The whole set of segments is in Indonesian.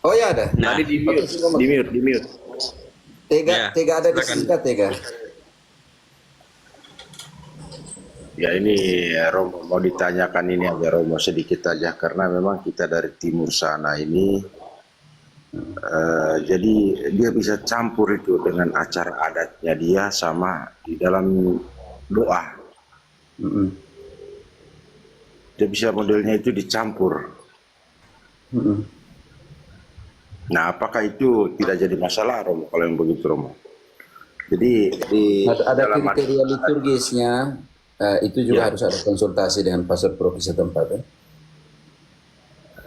Oh ya ada. Nah, Tadi di mute, di mute, di mute. Tega, ya, Tega ada di silakan. sini Kak, Tega. Ya ini Romo mau ditanyakan ini aja Romo sedikit aja karena memang kita dari timur sana ini jadi dia bisa campur itu dengan acara adatnya dia sama di dalam doa. Mm-mm. Dia bisa modelnya itu dicampur. Mm-mm. Nah, apakah itu tidak jadi masalah Romo kalau yang begitu Romo? Jadi di Ada dalam kriteria liturgisnya, itu juga ya, harus ada konsultasi dengan pastor profesi setempat. Ya.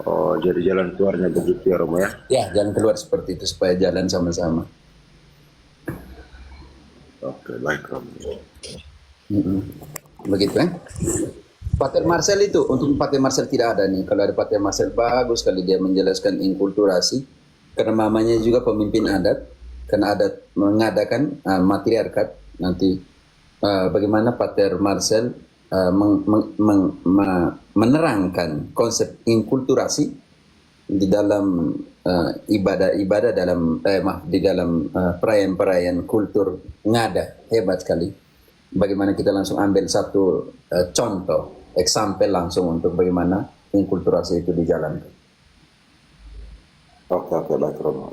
oh jadi jalan keluarnya begitu ya Romo ya? Ya, jangan keluar seperti itu supaya jalan sama-sama. Oke baik Romo. Mm-mm. Begitu ya. Pater Marcel itu, untuk Pater Marcel tidak ada nih. Kalau ada Pater Marcel bagus kali dia menjelaskan inkulturasi. Karena mamanya juga pemimpin adat. Karena adat mengadakan matriarkat. Nanti bagaimana Pater Marcel menerangkan konsep inkulturasi di dalam ibadah-ibadah dalam di dalam perayaan-perayaan kultur ngada. Hebat sekali. Bagaimana kita langsung ambil satu contoh, example langsung untuk bagaimana inkulturasi itu dijalankan. Oke baik Romo.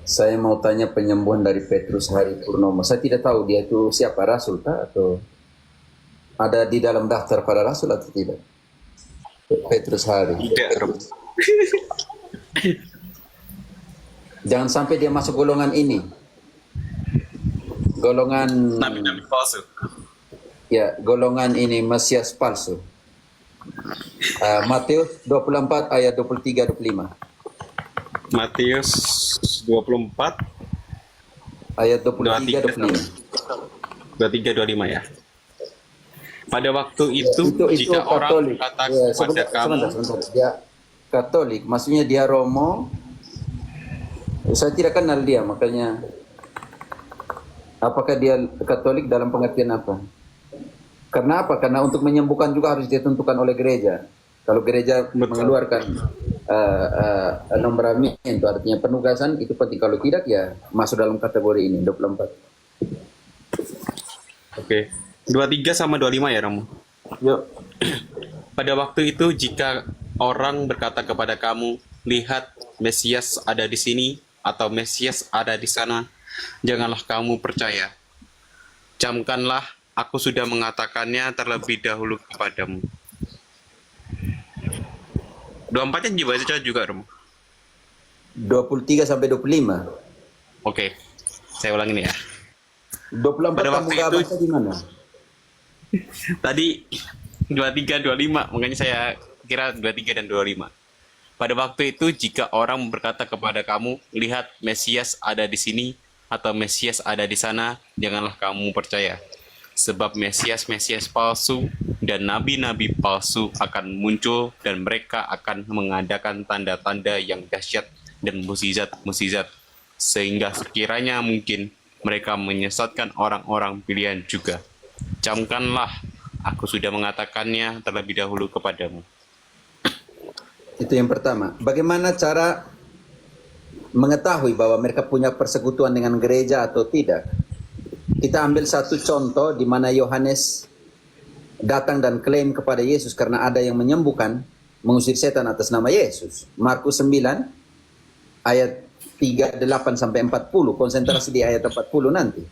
Saya mau tanya penyembuhan dari Petrus Hari Purnomo. Saya tidak tahu dia itu siapa, rasul kah atau ada di dalam daftar para rasul atau tidak? Petrus Hari. Tidak, Romo. Jangan sampai dia masuk golongan ini. Golongan Nabi-nabi palsu. ya, golongan ini Mesias palsu. Matius 24 ayat 23 25. Matius 24 Ayat 23 25. 23 25 ya. Pada waktu itu, Itu jika orang Katolik. berkata Ya, kepada kamu, sebentar. Dia Katolik, maksudnya dia Romo. Saya tidak kenal dia, makanya apakah dia Katolik dalam pengertian apa? Karena apa? Karena untuk menyembuhkan juga harus ditentukan oleh gereja. Kalau gereja mengeluarkan nombramiento, artinya penugasan, itu penting. Kalau tidak, ya masuk dalam kategori ini, 24. oke, 23 sama 25 ya, Romo. Yuk. Pada waktu itu, jika orang berkata kepada kamu, lihat Mesias ada di sini atau Mesias ada di sana, janganlah kamu percaya. Camkanlah, aku sudah mengatakannya terlebih dahulu kepadamu. 24-nya dibaca juga, Romo. 23 sampai 25. Oke, saya ulangi nih ya. 24 Pada kamu waktu gak itu, baca di mana? tadi 23, 25, makanya saya kira 23 dan 25. Pada waktu itu, jika orang berkata kepada kamu, lihat Mesias ada di sini atau Mesias ada di sana, janganlah kamu percaya. Sebab Mesias-Mesias palsu dan nabi-nabi palsu akan muncul dan mereka akan mengadakan tanda-tanda yang dahsyat dan mukjizat-mukjizat sehingga sekiranya mungkin mereka menyesatkan orang-orang pilihan juga. Camkanlah, aku sudah mengatakannya terlebih dahulu kepadamu. Itu yang pertama. Bagaimana cara mengetahui bahwa mereka punya persekutuan dengan gereja atau tidak? Kita ambil satu contoh di mana Yohanes datang dan klaim kepada Yesus karena ada yang menyembuhkan, mengusir setan atas nama Yesus. Markus 9 ayat 38 sampai 40, konsentrasi di ayat 40 nanti.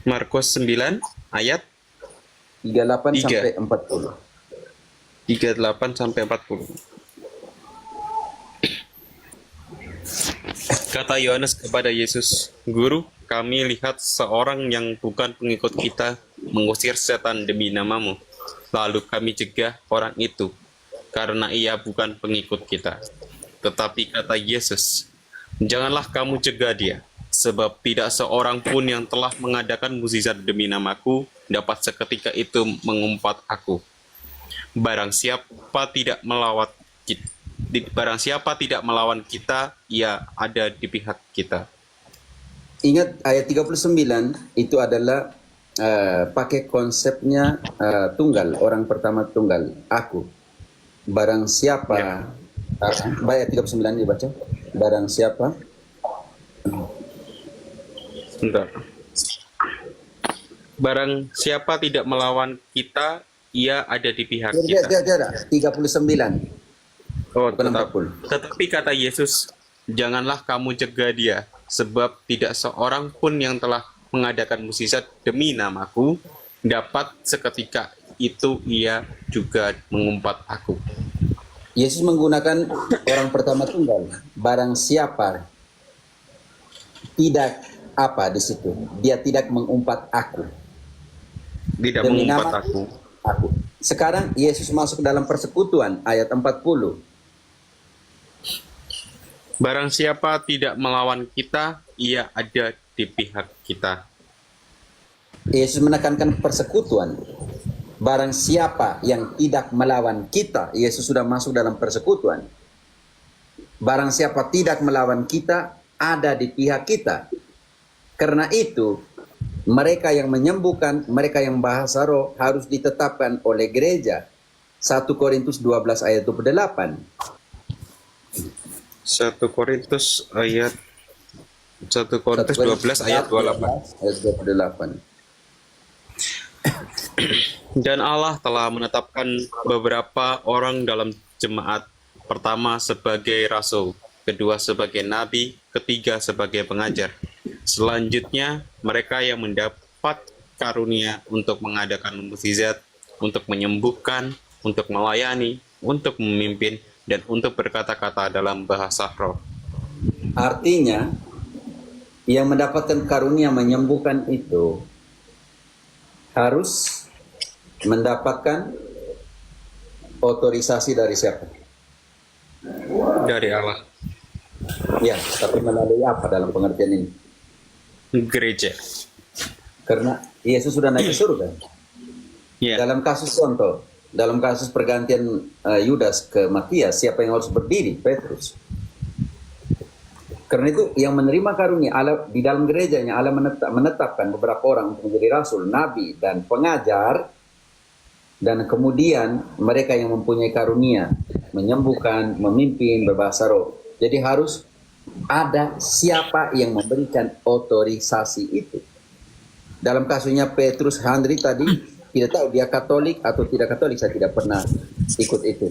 Markus 9 ayat 38 3. sampai 40. 38 sampai 40. Kata Yohanes kepada Yesus, "Guru, kami lihat seorang yang bukan pengikut kita mengusir setan demi namamu. Lalu kami cegah orang itu, karena ia bukan pengikut kita." Tetapi kata Yesus, "Janganlah kamu cegah dia, sebab tidak seorang pun yang telah mengadakan mukjizat demi namaku dapat seketika itu mengumpat aku. Barang siapa tidak melawan kita, ia ada di pihak kita." Ingat ayat 39 itu adalah pakai konsepnya tunggal, orang pertama tunggal, aku. Barang siapa Ayat 39 dibaca. Barang siapa? Sebentar. Barang siapa tidak melawan kita, ia ada di pihak kita. Tidak. 39. Oh, Bukan tetap. 40. Tetapi kata Yesus, janganlah kamu cegah dia, sebab tidak seorang pun yang telah mengadakan mukjizat demi namaku dapat seketika itu ia juga mengumpat aku. Yesus menggunakan orang pertama tunggal. Barang siapa tidak apa di situ. Dia tidak mengumpat aku. Tidak Demi mengumpat nama aku. Sekarang Yesus masuk dalam persekutuan ayat 40. Barang siapa tidak melawan kita, ia ada di pihak kita. Yesus menekankan persekutuan. Barang siapa yang tidak melawan kita, Yesus sudah masuk dalam persekutuan. Barang siapa tidak melawan kita, ada di pihak kita. Karena itu, mereka yang menyembuhkan, mereka yang bahasa roh harus ditetapkan oleh gereja. 1 Korintus 12 ayat 28. 1 Korintus 12 ayat 28. Ayat 28. Dan Allah telah menetapkan beberapa orang dalam jemaat, pertama sebagai rasul, kedua sebagai nabi, ketiga sebagai pengajar. Selanjutnya, mereka yang mendapat karunia untuk mengadakan mukjizat, untuk menyembuhkan, untuk melayani, untuk memimpin, dan untuk berkata-kata dalam bahasa roh. Artinya, yang mendapatkan karunia menyembuhkan itu harus mendapatkan otorisasi dari siapa? Dari Allah. Ya, tapi melalui apa dalam pengertian ini? Gereja. Karena Yesus sudah naik ke surga. Ya. Dalam kasus contoh, dalam kasus pergantian Yudas ke Matias, siapa yang harus berdiri? Petrus. Karena itu yang menerima karunia Allah di dalam gerejanya, Allah menetapkan beberapa orang untuk menjadi rasul, nabi, dan pengajar. Dan kemudian mereka yang mempunyai karunia menyembuhkan, memimpin, berbahasa roh. Jadi harus ada siapa yang memberikan otorisasi itu. Dalam kasusnya Petrus Handri tadi, tidak tahu dia Katolik atau tidak Katolik, saya tidak pernah ikut itu.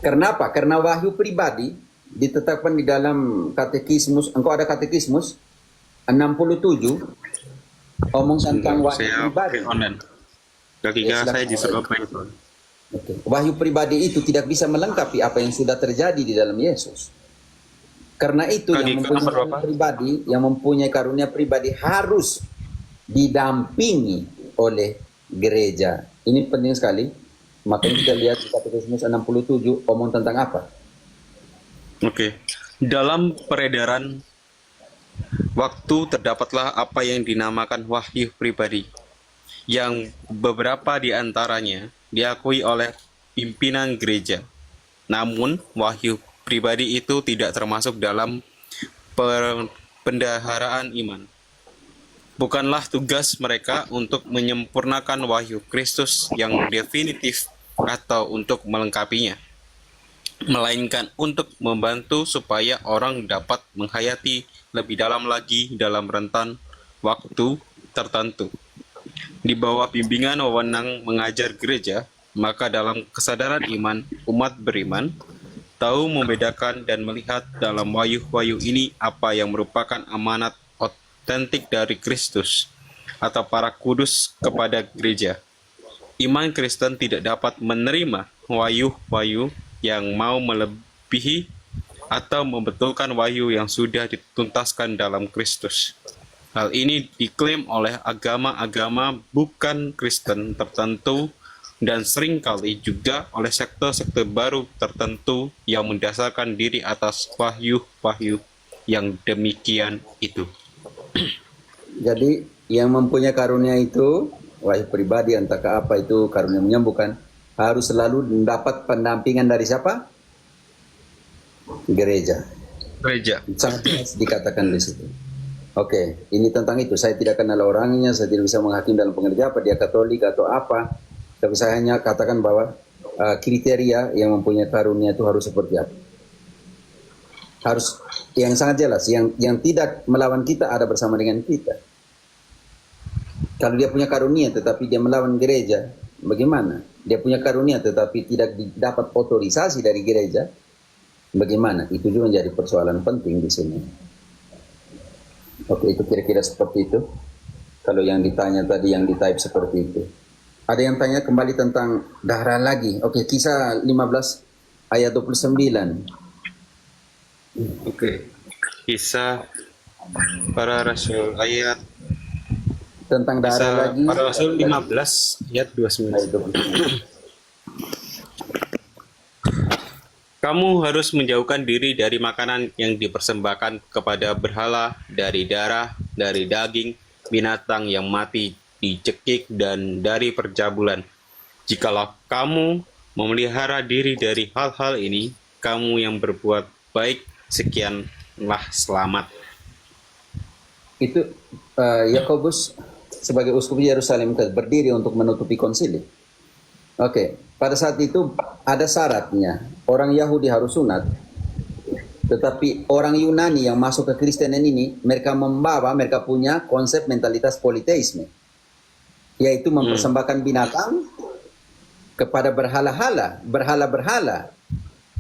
Karena apa? Karena wahyu pribadi ditetapkan di dalam katekismus. Engkau ada katekismus 67 omong tentang wahyu Saya pribadi. online. Ketika saya disuruh apa itu? Oke. Wahyu pribadi itu tidak bisa melengkapi apa yang sudah terjadi di dalam Yesus. Karena itu yang mempunyai karunia pribadi, yang mempunyai karunia pribadi harus didampingi oleh gereja. Ini penting sekali. Makanya kita lihat di Katekismus 67 omong tentang apa? Oke. Dalam peredaran waktu terdapatlah apa yang dinamakan wahyu pribadi, yang beberapa di antaranya diakui oleh pimpinan gereja. Namun, wahyu pribadi itu tidak termasuk dalam pendaharaan iman. Bukanlah tugas mereka untuk menyempurnakan wahyu Kristus yang definitif atau untuk melengkapinya, melainkan untuk membantu supaya orang dapat menghayati lebih dalam lagi dalam rentan waktu tertentu. Di bawah bimbingan wewenang mengajar gereja, maka dalam kesadaran iman, umat beriman tahu membedakan dan melihat dalam wahyu-wahyu ini apa yang merupakan amanat otentik dari Kristus atau para kudus kepada gereja. Iman Kristen tidak dapat menerima wahyu-wahyu yang mau melebihi atau membetulkan wahyu yang sudah dituntaskan dalam Kristus. Hal ini diklaim oleh agama-agama bukan Kristen tertentu dan seringkali juga oleh sekte-sekte baru tertentu yang mendasarkan diri atas wahyu-wahyu yang demikian itu. Jadi yang mempunyai karunia itu, wahyu pribadi entahkah apa itu, karunia menyembuhkan, harus selalu mendapat pendampingan dari siapa? Gereja. Gereja. Sangat jelas dikatakan di situ. Oke, ini tentang itu. Saya tidak kenal orangnya, saya tidak bisa menghakimi dalam pengertian apa dia Katolik atau apa. Tapi saya hanya katakan bahwa kriteria yang mempunyai karunia itu harus seperti apa? Harus yang sangat jelas, yang tidak melawan kita ada bersama dengan kita. Kalau dia punya karunia tetapi dia melawan gereja, bagaimana? Dia punya karunia tetapi tidak dapat otorisasi dari gereja, bagaimana? Itu juga menjadi persoalan penting di sini. Oke, itu kira-kira seperti itu. Kalau yang ditanya tadi, yang di-type seperti itu. Ada yang tanya kembali tentang darah lagi. Oke, Kisah 15 ayat 29. Oke. Kisah para Rasul ayat Tentang darah Kisah lagi. para Rasul 15 ayat 29. Ayat 29. Kamu harus menjauhkan diri dari makanan yang dipersembahkan kepada berhala, dari darah, dari daging, binatang yang mati, dicekik, dan dari percabulan. Jikalau kamu memelihara diri dari hal-hal ini, kamu yang berbuat baik, sekianlah selamat. Itu Yakobus sebagai uskup Yerusalem berdiri untuk menutupi konsili. Oke, pada saat itu ada syaratnya. Orang Yahudi harus sunat, tetapi orang Yunani yang masuk ke Kristenan ini, mereka punya konsep mentalitas politeisme, yaitu mempersembahkan binatang kepada berhala-berhala,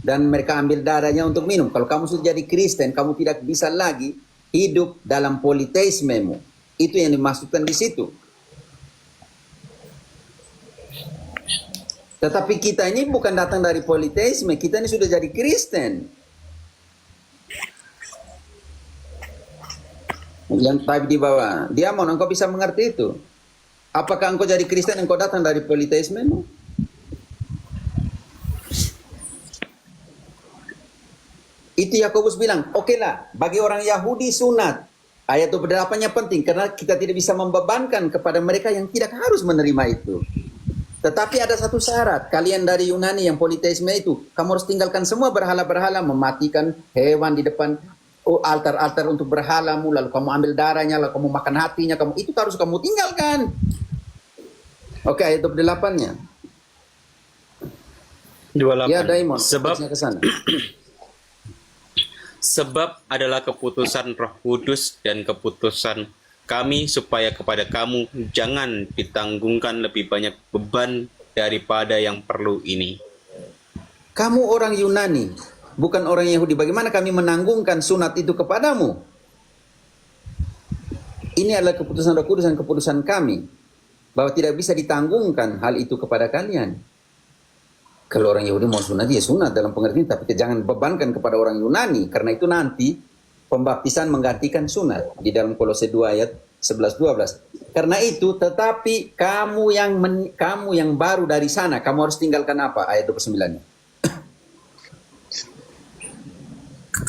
dan mereka ambil darahnya untuk minum. Kalau kamu sudah jadi Kristen, kamu tidak bisa lagi hidup dalam politeismemu. Itu yang dimaksudkan di situ. Tetapi kita ini bukan datang dari politeisme, kita ini sudah jadi Kristen. Yang tadi di bawah, Diamond, engkau bisa mengerti itu? Apakah engkau jadi Kristen, engkau datang dari politeisme? Itu Yakobus bilang, oke lah, bagi orang Yahudi sunat. Ayat 28-nya penting, karena kita tidak bisa membebankan kepada mereka yang tidak harus menerima itu. Tetapi ada satu syarat, kalian dari Yunani yang politeisme itu, kamu harus tinggalkan semua berhala-berhala, mematikan hewan di depan altar-altar untuk berhalamu, lalu kamu ambil darahnya, lalu kamu makan hatinya, itu harus kamu tinggalkan. Oke, ayat 28-nya. 28. Ya, Daimon, Sebab ke sana. Sebab adalah keputusan Roh Kudus dan keputusan kami supaya kepada kamu jangan ditanggungkan lebih banyak beban daripada yang perlu ini. Kamu orang Yunani, bukan orang Yahudi. Bagaimana kami menanggungkan sunat itu kepadamu? Ini adalah keputusan Roh Kudus dan keputusan kami, bahwa tidak bisa ditanggungkan hal itu kepada kalian. Kalau orang Yahudi mau sunat, ya sunat dalam pengertian, tapi jangan bebankan kepada orang Yunani, karena itu nanti pembaptisan menggantikan sunat di dalam Kolose 2 ayat 11-12. Karena itu, tetapi kamu yang baru dari sana, kamu harus tinggalkan apa? Ayat 29-nya.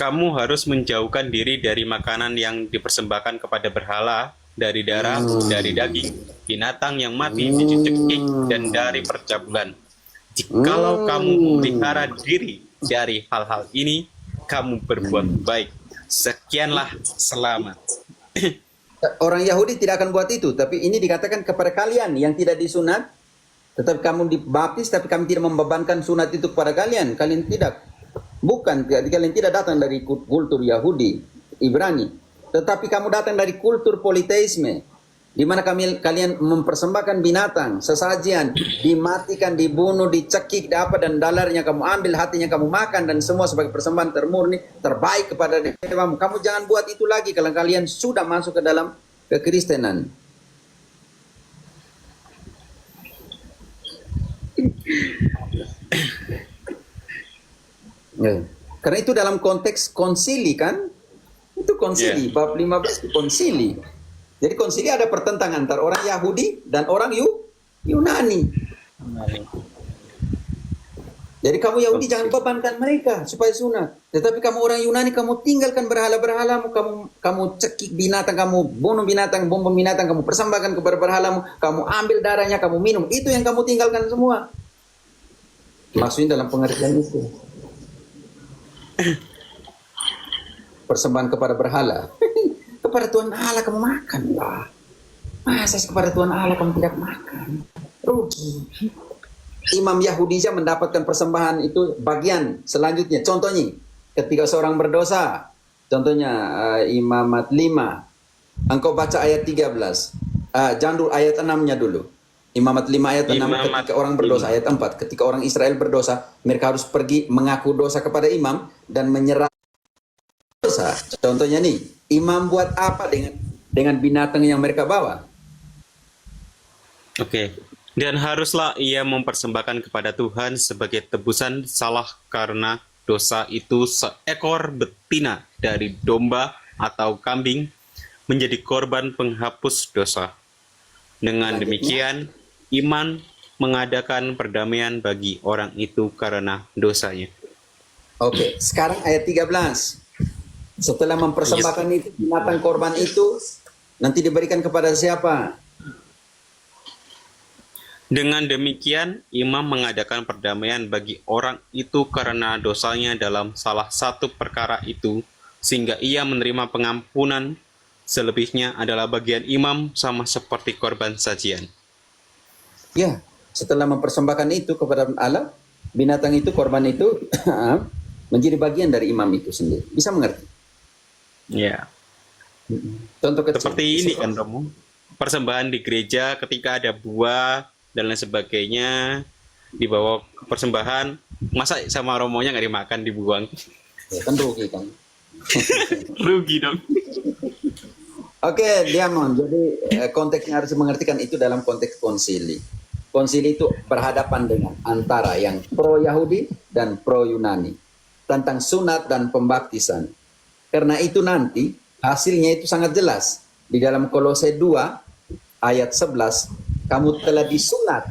Kamu harus menjauhkan diri dari makanan yang dipersembahkan kepada berhala, dari darah, dari daging, binatang yang mati, dicekik, dan dari percabulan. Jikalau kamu memelihara diri dari hal-hal ini, kamu berbuat baik. Sekianlah selamat. Orang Yahudi tidak akan buat itu, tapi ini dikatakan kepada kalian yang tidak disunat, tetapi kamu dibaptis, tapi kami tidak membebankan sunat itu kepada kalian. Kalian tidak. Bukan, kalian tidak datang dari kultur Yahudi, Ibrani, tetapi kamu datang dari kultur politeisme, di mana kalian mempersembahkan binatang, sesajian, dimatikan, dibunuh, dicekik, dan dalarnya kamu ambil, hatinya kamu makan, dan semua sebagai persembahan termurni, terbaik kepada dewamu. Kamu jangan buat itu lagi kalau kalian sudah masuk ke dalam kekristenan. Ya. Karena itu dalam konteks konsili kan? Itu konsili, bab 15 itu konsili. Jadi konsili ada pertentangan antara orang Yahudi dan orang Yunani. Jadi kamu Yahudi jangan bebankan mereka supaya sunat. Tetapi kamu orang Yunani, kamu tinggalkan berhala-berhalamu, kamu cekik binatang, kamu bunuh binatang, bom binatang, kamu persembahkan kepada berhalamu, kamu ambil darahnya, kamu minum. Itu yang kamu tinggalkan semua. Maksudnya dalam pengertian itu. Persembahan kepada berhala. Kepada Tuhan Allah kamu makanlah. Masa kepada Tuhan Allah kamu tidak makan? Rugi. imam Yahudi saja mendapatkan persembahan itu bagian selanjutnya. Contohnya, ketika seorang berdosa, contohnya Imamat 5, engkau baca ayat 13. Jangan dulu ayat 6-nya dulu. Imamat 5 ayat 6, Imamat ketika orang berdosa. 5. Ayat 4, ketika orang Israel berdosa, mereka harus pergi mengaku dosa kepada imam dan menyerah dosa. Contohnya nih, imam buat apa dengan binatang yang mereka bawa? Oke. Dan haruslah ia mempersembahkan kepada Tuhan sebagai tebusan salah karena dosa itu seekor betina dari domba atau kambing menjadi korban penghapus dosa. Dengan demikian, iman mengadakan perdamaian bagi orang itu karena dosanya. Oke, sekarang ayat 13. Setelah mempersembahkan itu, binatang korban itu nanti diberikan kepada siapa? Dengan demikian, imam mengadakan perdamaian bagi orang itu karena dosanya dalam salah satu perkara itu, sehingga ia menerima pengampunan. Selebihnya adalah bagian imam sama seperti korban sajian. Ya, setelah mempersembahkan itu kepada Allah, binatang itu, korban itu menjadi bagian dari imam itu sendiri. Bisa mengerti? Ya. Contoh kecil. Seperti ini kan Romo. Persembahan di gereja ketika ada buah dan lain sebagainya dibawa ke persembahan, masa sama Romonya nggak dimakan, dibuang? Ya, kan rugi kan. Rugi dong. Oke, Diamond. Jadi konteksnya harus mengertikan itu dalam konteks konsili. Konsili itu berhadapan dengan antara yang pro Yahudi dan pro Yunani tentang sunat dan pembaptisan. Karena itu nanti hasilnya itu sangat jelas di dalam Kolose 2 ayat 11. Kamu telah disunat,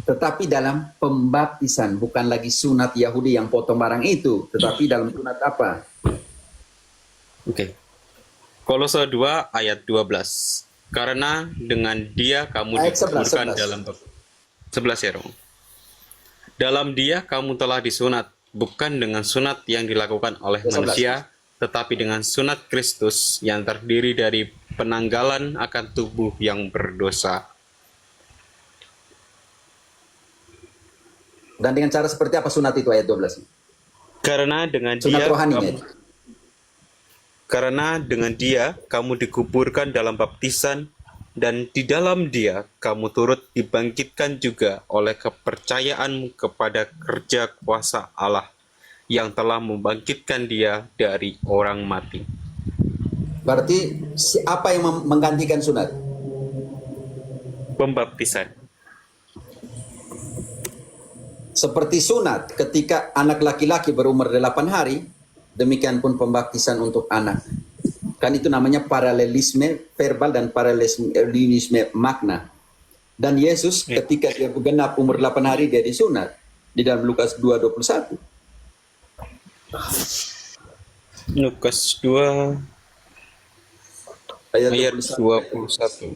tetapi dalam pembaptisan, bukan lagi sunat Yahudi yang potong barang itu, tetapi dalam sunat apa? Oke. Kolose 2 ayat 12. Karena dengan dia kamu Ayat 11, dikuburkan 11. dalam 11 ya, Romo. Dalam dia kamu telah disunat, bukan dengan sunat yang dilakukan oleh 11. manusia, tetapi dengan sunat Kristus yang terdiri dari penanggalan akan tubuh yang berdosa. Dan dengan cara seperti apa sunat itu ayat 12? Karena dengan Sunat dia rohaninya kamu, itu. karena dengan dia kamu dikuburkan dalam baptisan, dan di dalam dia kamu turut dibangkitkan juga oleh kepercayaanmu kepada kerja kuasa Allah yang telah membangkitkan dia dari orang mati. Berarti apa yang menggantikan sunat? Pembaptisan. Seperti sunat ketika anak laki-laki berumur 8 hari, demikian pun pembaptisan untuk anak. Kan itu namanya paralelisme verbal dan paralelisme makna. Dan Yesus ketika dia genap umur 8 hari dia disunat di dalam Lukas 2:21. Lukas 2 Ayat ayat 21. 21.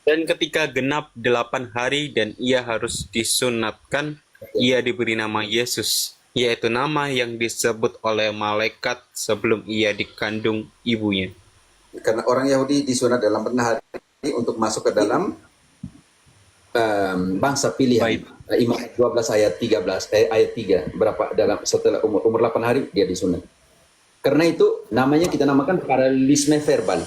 Dan ketika genap 8 hari dan ia harus disunatkan, ia diberi nama Yesus, yaitu nama yang disebut oleh malaikat sebelum ia dikandung ibunya. Karena orang Yahudi disunat dalam 8 hari untuk masuk ke dalam bangsa pilihan. Imamat 12 ayat 13 ayat 3 berapa dalam setelah umur 8 hari dia disunat. Karena itu namanya kita namakan paralelisme verbal.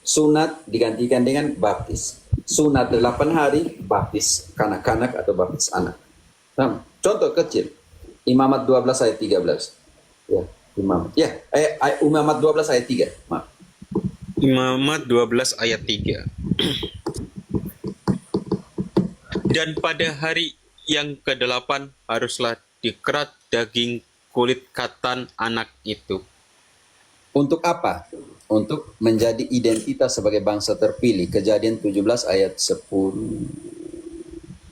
Sunat digantikan dengan baptis. Sunat 8 hari, baptis kanak-kanak atau baptis anak. Nah, contoh kecil. Imamat 12 ayat 13. Ya, Imamat. Ya, Imamat 12 ayat 3. Maaf. Imamat 12 ayat 3. Dan pada hari yang ke-8 haruslah dikerat daging kulit katan anak itu. Untuk apa? Untuk menjadi identitas sebagai bangsa terpilih. Kejadian 17 ayat 10.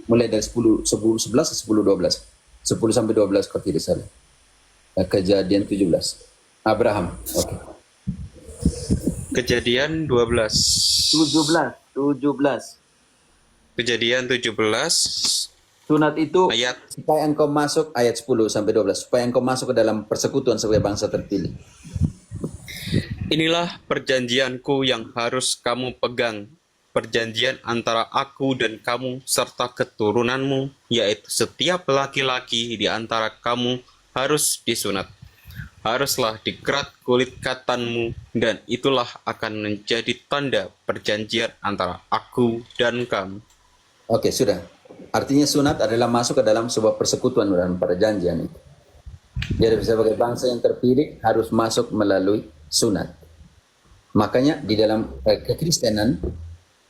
Mulai dari 10 11 10 12. 10 sampai 12 kalau tidak salah. Kejadian 17. Abraham. Oke. Kejadian 12. 17. Kejadian 17 Sunat itu ayat supaya engkau masuk ayat 10 sampai 12. Supaya engkau masuk ke dalam persekutuan sebagai bangsa terpilih. Inilah perjanjianku yang harus kamu pegang perjanjian antara aku dan kamu serta keturunanmu, yaitu setiap laki-laki di antara kamu harus disunat. Haruslah dikerat kulit katanmu, dan itulah akan menjadi tanda perjanjian antara aku dan kamu. Oke, sudah. Artinya sunat adalah masuk ke dalam sebuah persekutuan dalam perjanjian itu. Jadi sebagai bangsa yang terpilih harus masuk melalui sunat. Makanya di dalam kekristenan,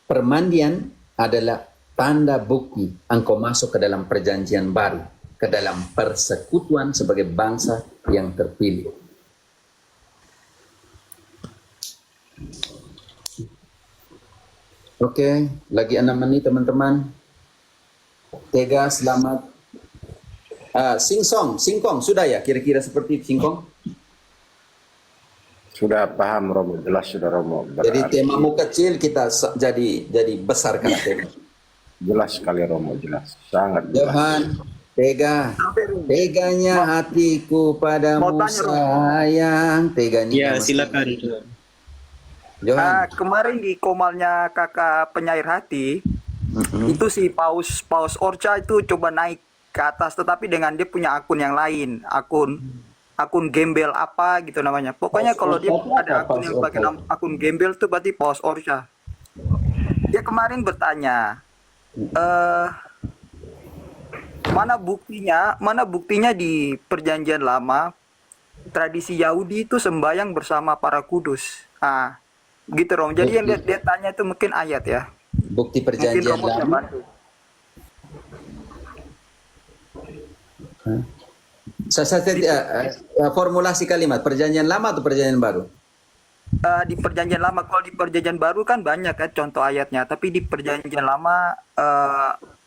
permandian adalah tanda bukti engkau masuk ke dalam perjanjian baru, ke dalam persekutuan sebagai bangsa yang terpilih. Oke, lagi 6 menit teman-teman. Tega, selamat. Singkong, sudah ya kira-kira seperti singkong? Sudah paham Romo, jelas sudah Romo. Jadi Berarti temamu kecil kita jadi besarkan tema. jelas sekali Romo, jelas. Sangat jelas. Johan, teganya hatiku padamu sayang, teganya. Ya, silakan. Johan, Kemarin di komalnya kakak penyair hati, itu si Paus Orca itu coba naik ke atas, tetapi dengan dia punya akun yang lain, akun gembel apa gitu namanya. Pokoknya kalau dia ada akun yang pakai nama akun gembel tuh berarti Paus Orca. Dia kemarin bertanya, mana buktinya di perjanjian lama tradisi Yahudi itu sembahyang bersama para kudus. Gitu Rom. Jadi yang dia tanya itu mungkin ayat ya. bukti Mungkin perjanjian Romo bisa lama. bantu. Formulasi kalimat perjanjian lama atau perjanjian baru? Di perjanjian lama, kalau di perjanjian baru kan banyak kan contoh ayatnya, tapi di perjanjian lama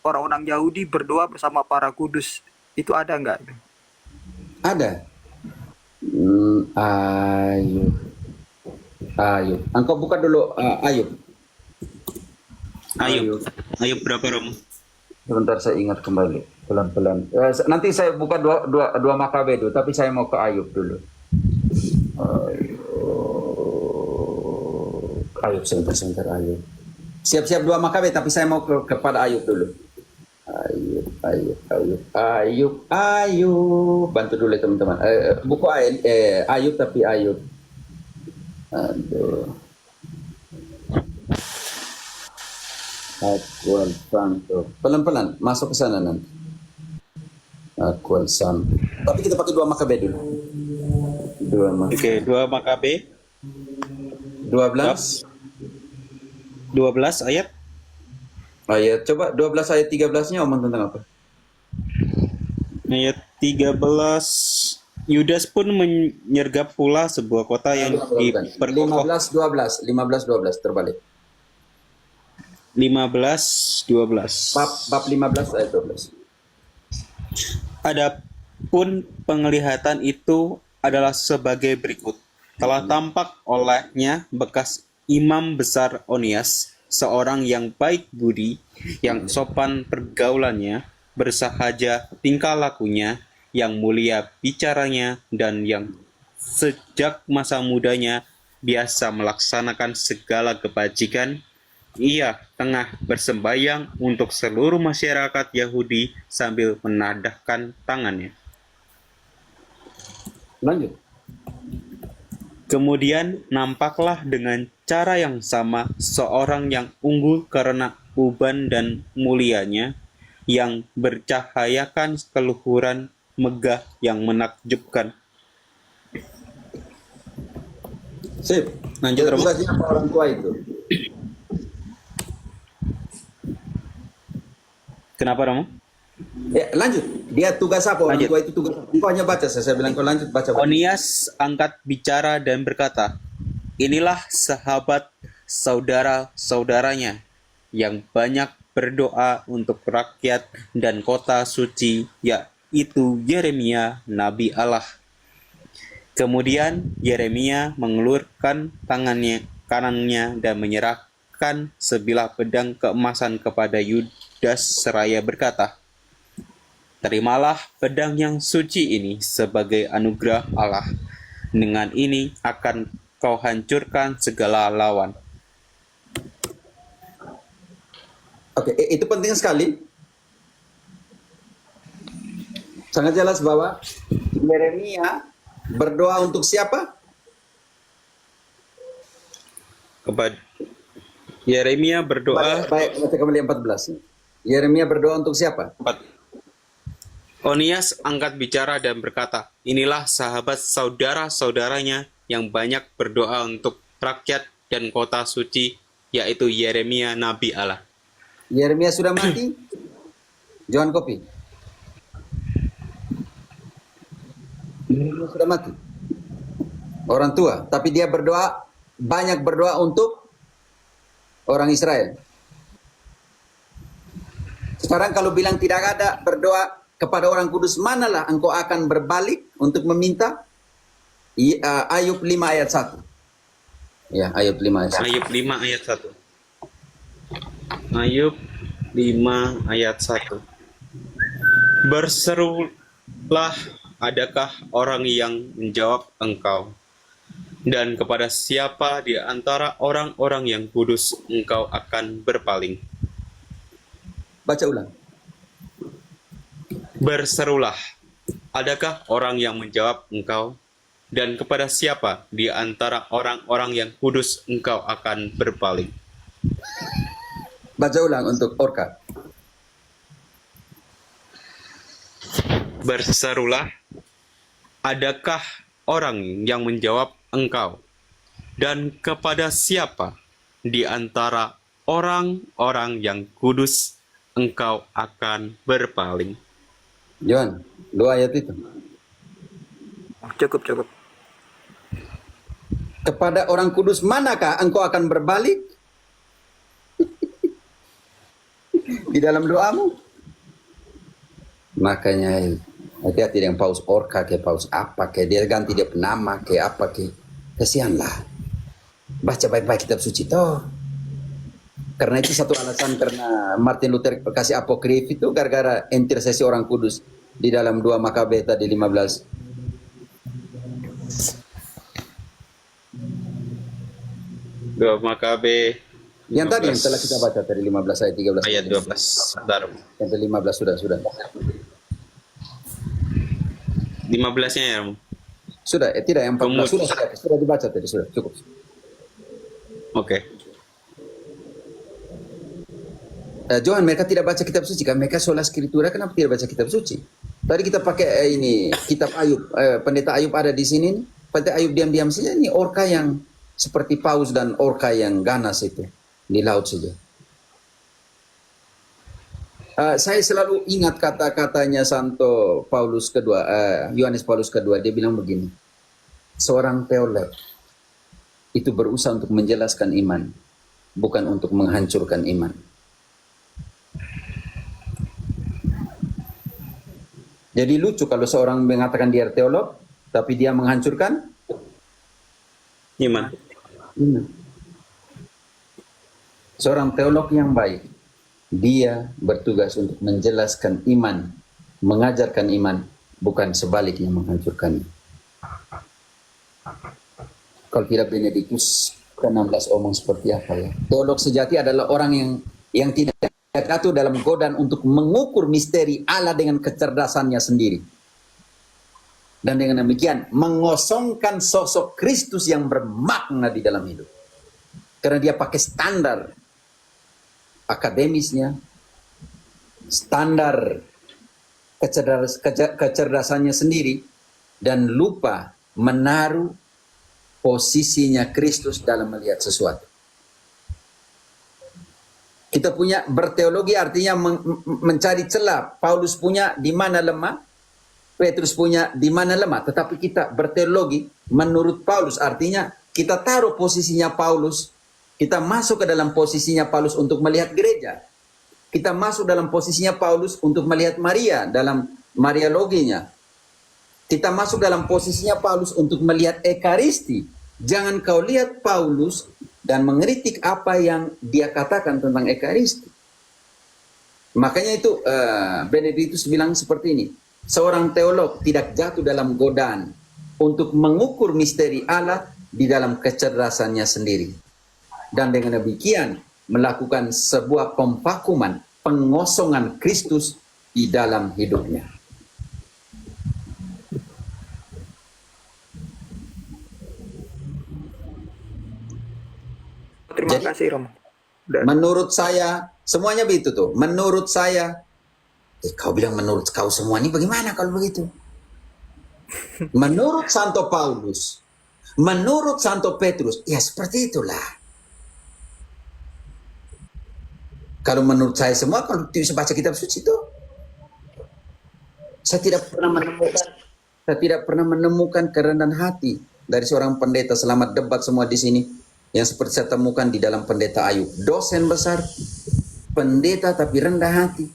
orang-orang Yahudi berdoa bersama para kudus, itu ada nggak? Ada. Ayub. Engkau buka dulu Ayub. Ayo berapa Romo? Sebentar saya ingat kembali. Pelan-pelan. Nanti saya buka dua Makabe dulu, tapi saya mau ke Ayub dulu. Ayub sebentar Ayub. Siap-siap 2 Makabe, tapi saya mau kepada Ayub dulu. Ayub. Bantu dulu ya, teman-teman. Buku Ayub tapi Ayub. Aduh. Akual Santo. Pelan-pelan masuk ke sana nanti. Akual Santo. Tapi kita pakai 2 Makabe dulu. 2 Makabe. Oke, 2 Makabe 12 ayat. ayat. Coba 12 ayat 13-nya omong tentang apa? Ayat 13. Yudas pun menyergap pula sebuah kota yang diperkokoh. 15 12 terbalik. 15-12. Bab 15 ayat 12. Adapun penglihatan itu adalah sebagai berikut. Telah tampak olehnya bekas imam besar Onias, seorang yang baik budi, yang sopan pergaulannya, bersahaja tingkah lakunya, yang mulia bicaranya, dan yang sejak masa mudanya biasa melaksanakan segala kebajikan. Ia tengah bersembayang untuk seluruh masyarakat Yahudi sambil menadahkan tangannya. Lanjut. Kemudian nampaklah dengan cara yang sama seorang yang unggul karena uban dan mulianya, yang bercahayakan keluhuran megah yang menakjubkan. Sip. Lanjut, Romo. Tugasnya apa orang tua itu? Kenapa, Romo? Ya, lanjut. Dia tugas apa orang Lanjut. tua itu tugas? Engkau hanya baca. Saya bilang kau lanjut baca. Onias angkat bicara dan berkata, "Inilah sahabat saudara-saudaranya yang banyak berdoa untuk rakyat dan kota suci, yaitu Yeremia, Nabi Allah." Kemudian Yeremia mengulurkan kanannya dan menyerahkan sebilah pedang keemasan kepada Yudas seraya berkata, "Terimalah pedang yang suci ini sebagai anugerah Allah. Dengan ini akan kau hancurkan segala lawan." Oke, itu penting sekali. Sangat jelas bahwa Yeremia berdoa untuk siapa? Kepada Yeremia berdoa. Baik, baca kembali 14. Yeremia berdoa untuk siapa? Onias angkat bicara dan berkata, inilah sahabat saudara-saudaranya yang banyak berdoa untuk rakyat dan kota suci, yaitu Yeremia Nabi Allah. Yeremia sudah mati? Johan Kopi. Yeremia sudah mati. Orang tua, tapi dia berdoa, banyak berdoa untuk orang Israel. Sekarang kalau bilang tidak ada berdoa kepada orang kudus, manalah engkau akan berbalik untuk meminta? Ayub 5 ayat 1. Ya, Ayub 5 ayat 1. Ayub 5 ayat 1. Ayub 5 ayat 1. Berserulah, adakah orang yang menjawab engkau? Dan kepada siapa di antara orang-orang yang kudus engkau akan berpaling? Baca ulang. Berserulah, adakah orang yang menjawab engkau? Dan kepada siapa di antara orang-orang yang kudus engkau akan berpaling? Baca ulang untuk Orka. Berserulah, adakah orang yang menjawab engkau? Dan kepada siapa di antara orang-orang yang kudus engkau akan berpaling? Johan, 2 ayat itu. Cukup. Kepada orang kudus manakah engkau akan berbalik? Di dalam doamu. Makanya hati-hati dengan paus Orka ke paus apa ke, dia ganti dia nama ke apa ke. Kesianlah. Baca baik-baik kitab suci toh. Karena itu satu alasan karena Martin Luther kasih apokrif itu gara-gara intercesi orang kudus di dalam 2 Makabe tadi 15. Dua Makabe Yang tadi yang telah kita baca dari 15 ayat 13. ayat 12. Bentar. Yang dari 15 sudah. 15-nya ya. Sudah, tidak yang 14 sudah dibaca tadi, sudah cukup. Oke. Johan, mereka tidak baca kitab suci kan? Mereka sola skriptura, kenapa tidak baca kitab suci? Tadi kita pakai ini kitab Ayub, pendeta Ayub ada di sini. Pendeta Ayub diam-diam saja, ini orka yang seperti paus dan orka yang ganas itu di laut saja. Saya selalu ingat kata-katanya Santo Paulus kedua, Yohanes Paulus kedua, dia bilang begini, seorang teolog itu berusaha untuk menjelaskan iman, bukan untuk menghancurkan iman. Jadi lucu kalau seorang mengatakan dia teolog, tapi dia menghancurkan Iman. Seorang teolog yang baik, dia bertugas untuk menjelaskan iman, mengajarkan iman, bukan sebaliknya menghancurkannya. Kalau tidak Benedictus ke-16 omong seperti apa ya? Teolog sejati adalah orang yang tidak jatuh dalam godaan untuk mengukur misteri Allah dengan kecerdasannya sendiri. Dan dengan demikian mengosongkan sosok Kristus yang bermakna di dalam hidup. Karena dia pakai standar akademisnya, standar kecerdasannya sendiri, dan lupa menaruh posisinya Kristus dalam melihat sesuatu. Kita punya berteologi artinya mencari celah. Paulus punya di mana lemah, Petrus punya di mana lemah. Tetapi kita berteologi menurut Paulus artinya kita taruh posisinya Paulus, kita masuk ke dalam posisinya Paulus untuk melihat gereja. Kita masuk dalam posisinya Paulus untuk melihat Maria dalam Mariologinya. Kita masuk dalam posisinya Paulus untuk melihat Ekaristi. Jangan kau lihat Paulus dan mengkritik apa yang dia katakan tentang Ekaristi. Makanya itu Benedictus bilang seperti ini. Seorang teolog tidak jatuh dalam godaan untuk mengukur misteri Allah di dalam kecerdasannya sendiri. Dan dengan demikian melakukan sebuah pemvakuman, pengosongan Kristus di dalam hidupnya. Terima Jadi, kasih Romo. menurut saya, semuanya begitu tuh. Menurut saya, kau bilang menurut kau semua ini bagaimana kalau begitu? Menurut Santo Paulus, menurut Santo Petrus, ya seperti itulah. Kalau menurut saya semua, kalau bisa baca kitab suci itu, saya tidak pernah menemukan kerendahan hati dari seorang pendeta. Selamat debat semua di sini yang seperti saya temukan di dalam pendeta Ayub. Dosen besar, pendeta tapi rendah hati.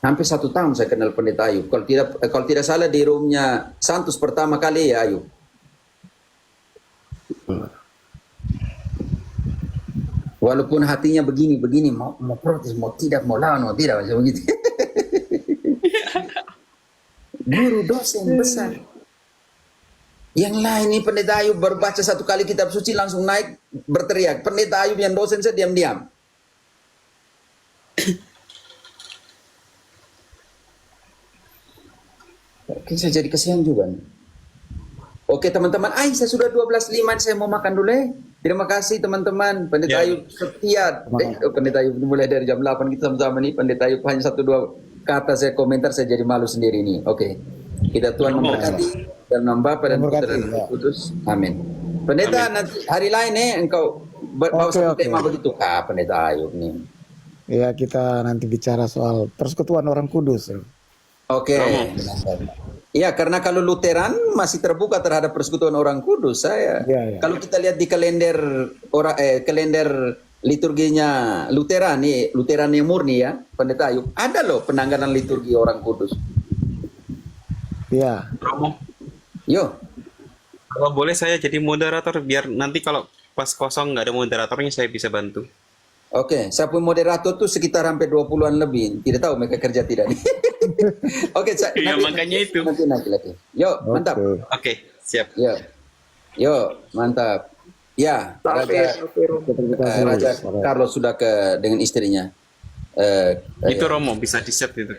Hampir 1 tahun saya kenal pendeta Ayub. Kalau tidak salah di roomnya Santos pertama kali ya Ayub. Walaupun hatinya begini, mau protes, mau tidak, mau lawan, mau tidak, macam begitu. Guru dosen besar. Yang lain ini pendeta Ayub baru baca 1 kali kitab suci langsung naik berteriak. Pendeta Ayub yang dosen saya diam-diam. Oke, saya jadi kasihan juga nih. Oke teman-teman, saya sudah 12.05, saya mau makan dulu ya. Terima kasih teman-teman. Pendeta Ya. Ayub setia. Pendeta Ayub mulai dari jam 8 kita sama-sama nih. Pendeta Ayub hanya 1-2 kata saya komentar, saya jadi malu sendiri nih. Oke. Kita Tuhan memberkati dan Bapa dan Putra dan Roh Kudus. Amin. Pendeta, nanti hari lain engkau bawa satu tema begitu kah Pendeta Ayub nih. Ya, kita nanti bicara soal persekutuan orang kudus. Oke. Iya, karena kalau Lutheran masih terbuka terhadap persekutuan orang kudus. Ya. Kalau kita lihat di kalender kalender liturginya Lutheran nih, Lutheran yang murni ya, Pendeta Ayub, ada loh penanganan liturgi orang kudus. Iya. Romo, Yo, kalau boleh saya jadi moderator biar nanti kalau pas kosong nggak ada moderatornya saya bisa bantu. oke, saya pun moderator tuh sekitar hampir 20-an lebih. Tidak tahu mereka kerja tidak nih. Oke, Iya, makanya itu. Nanti lagi. Yo, mantap. Oke, siap. Yo, mantap. Ya, Raja Carlos sudah dengan istrinya. Itu Romo bisa di-set itu.